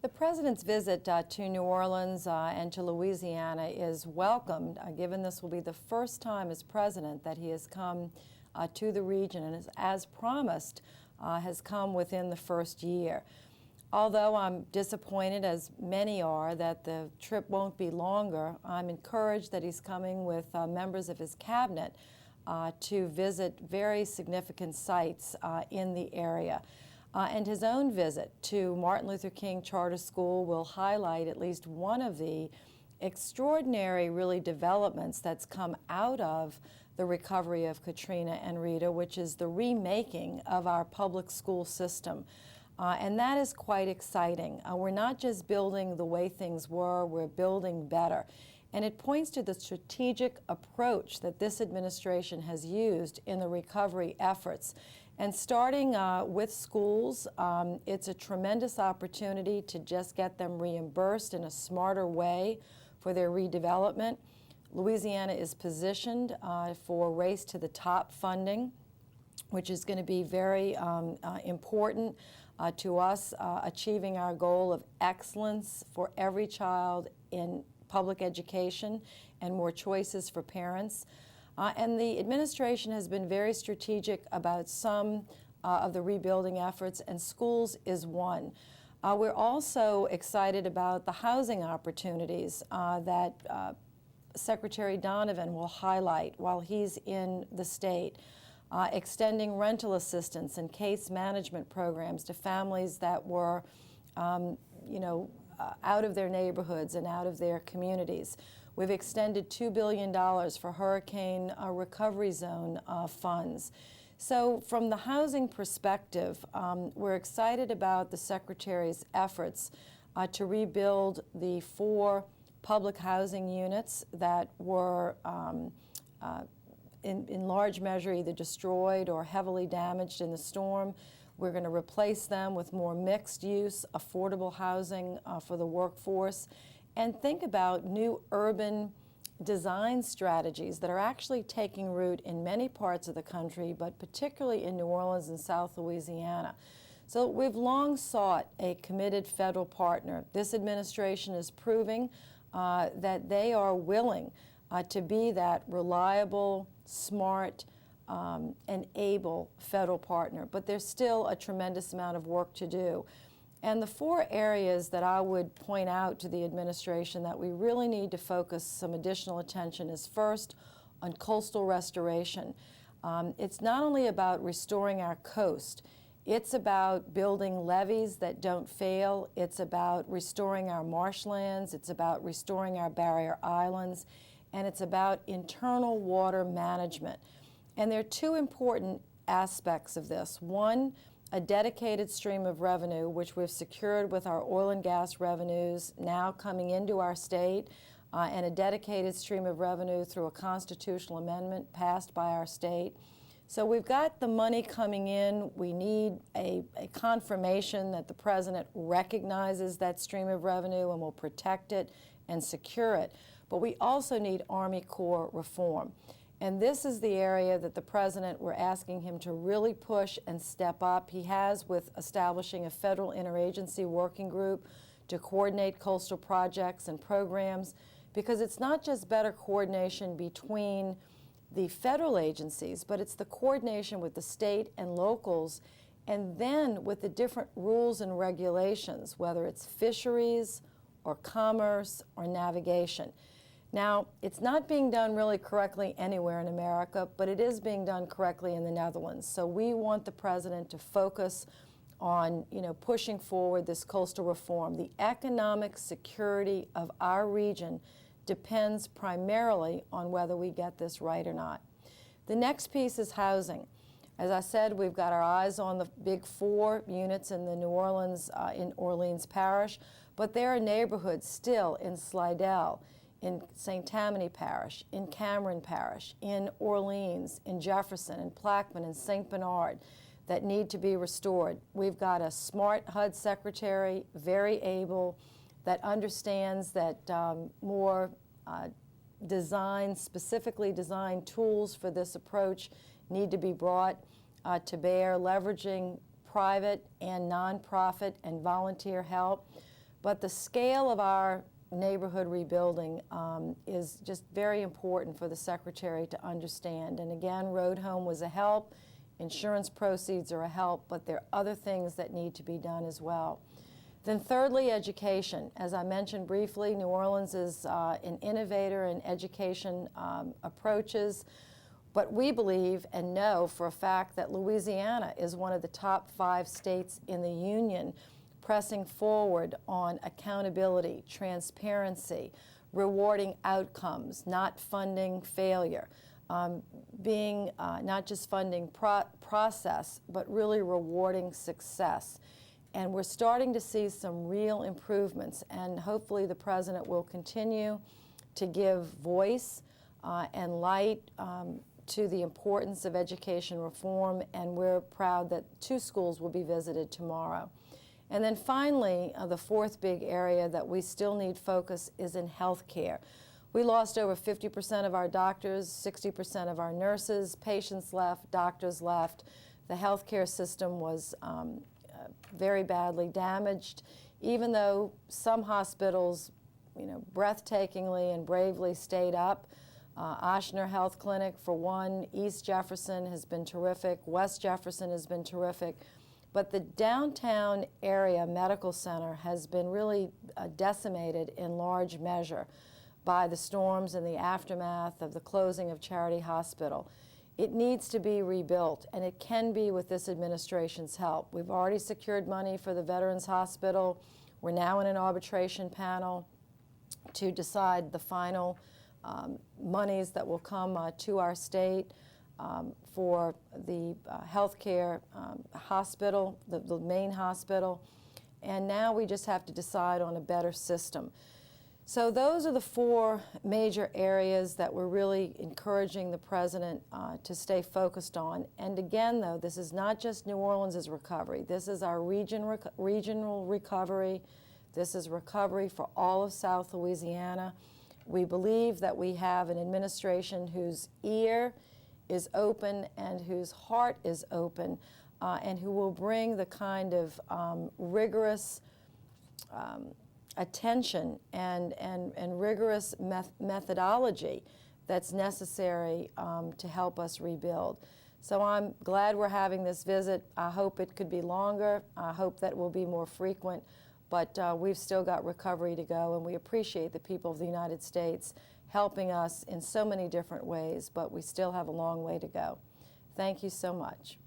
The President's visit to New Orleans and to Louisiana is welcomed, given this will be the first time as President that he has come to the region and, as promised, has come within the first year. Although I'm disappointed, as many are, that the trip won't be longer, I'm encouraged that he's coming with members of his cabinet to visit very significant sites in the area. And his own visit to Martin Luther King Charter School will highlight at least one of the extraordinary, really, developments that's come out of the recovery of Katrina and Rita, which is the remaking of our public school system. And that is quite exciting. We're not just building the way things were, we're building better. And it points to the strategic approach that this administration has used in the recovery efforts. And starting with schools, it's a tremendous opportunity to just get them reimbursed in a smarter way for their redevelopment. Louisiana is positioned for Race to the Top funding, which is going to be very important to us, achieving our goal of excellence for every child in public education and more choices for parents. And the administration has been very strategic about some of the rebuilding efforts, and schools is one. We're also excited about the housing opportunities that Secretary Donovan will highlight while he's in the state, extending rental assistance and case management programs to families that were, out of their neighborhoods and out of their communities. We've extended $2 billion for hurricane recovery zone funds. So from the housing perspective, we're excited about the Secretary's efforts to rebuild the 4 public housing units that were in large measure either destroyed or heavily damaged in the storm. We're going to replace them with more mixed-use, affordable housing for the workforce, and think about new urban design strategies that are actually taking root in many parts of the country, but particularly in New Orleans and South Louisiana. So we've long sought a committed federal partner. This administration is proving that they are willing to be that reliable, smart, and able federal partner. But there's still a tremendous amount of work to do. And the 4 areas that I would point out to the administration that we really need to focus some additional attention is first on coastal restoration. It's not only about restoring our coast, it's about building levees that don't fail, it's about restoring our marshlands, it's about restoring our barrier islands, and it's about internal water management. And there are 2 important aspects of this. One, a dedicated stream of revenue, which we've secured with our oil and gas revenues now coming into our state, and a dedicated stream of revenue through a constitutional amendment passed by our state. So we've got the money coming in. We need a confirmation that the President recognizes that stream of revenue and will protect it and secure it. But we also need Army Corps reform. And this is the area that the President, we're asking him to really push and step up. He has with establishing a federal interagency working group to coordinate coastal projects and programs, because it's not just better coordination between the federal agencies, but it's the coordination with the state and locals, and then with the different rules and regulations, whether it's fisheries or commerce or navigation. Now, it's not being done really correctly anywhere in America, but it is being done correctly in the Netherlands. So we want the President to focus on, pushing forward this coastal reform. The economic security of our region depends primarily on whether we get this right or not. The next piece is housing. As I said, we've got our eyes on the big 4 units in the New Orleans, in Orleans Parish, but there are neighborhoods still in Slidell, in St. Tammany Parish, in Cameron Parish, in Orleans, in Jefferson, in Plaquemine, and St. Bernard that need to be restored. We've got a smart HUD secretary, very able, that understands that more specifically designed tools for this approach need to be brought to bear, leveraging private and nonprofit and volunteer help. But the scale of our neighborhood rebuilding is just very important for the Secretary to understand. And again, Road Home was a help, insurance proceeds are a help, but there are other things that need to be done as well. Then thirdly, education. As I mentioned briefly, New Orleans is an innovator in education approaches, but we believe and know for a fact that Louisiana is one of the top 5 states in the Union pressing forward on accountability, transparency, rewarding outcomes, not funding failure, being not just funding process, but really rewarding success. And we're starting to see some real improvements, and hopefully the President will continue to give voice and light to the importance of education reform, and we're proud that 2 schools will be visited tomorrow. And then finally, the fourth big area that we still need focus is in health care. We lost over 50% of our doctors, 60% of our nurses, patients left, doctors left. The health care system was very badly damaged, even though some hospitals, breathtakingly and bravely stayed up. Ochsner Health Clinic, for one, East Jefferson has been terrific, West Jefferson has been terrific, but the downtown area medical center has been really decimated in large measure by the storms and the aftermath of the closing of Charity Hospital. It needs to be rebuilt, and it can be with this administration's help. We've already secured money for the Veterans Hospital. We're now in an arbitration panel to decide the final monies that will come to our state for the healthcare hospital, the main hospital, and now we just have to decide on a better system. So those are the 4 major areas that we're really encouraging the President to stay focused on. And again, though, this is not just New Orleans' recovery. This is our regional recovery. This is recovery for all of South Louisiana. We believe that we have an administration whose ear is open and whose heart is open, and who will bring the kind of rigorous attention and rigorous methodology that's necessary to help us rebuild. So I'm glad we're having this visit. I hope it could be longer. I hope that it will be more frequent, but we've still got recovery to go, and we appreciate the people of the United States helping us in so many different ways, but we still have a long way to go. Thank you so much.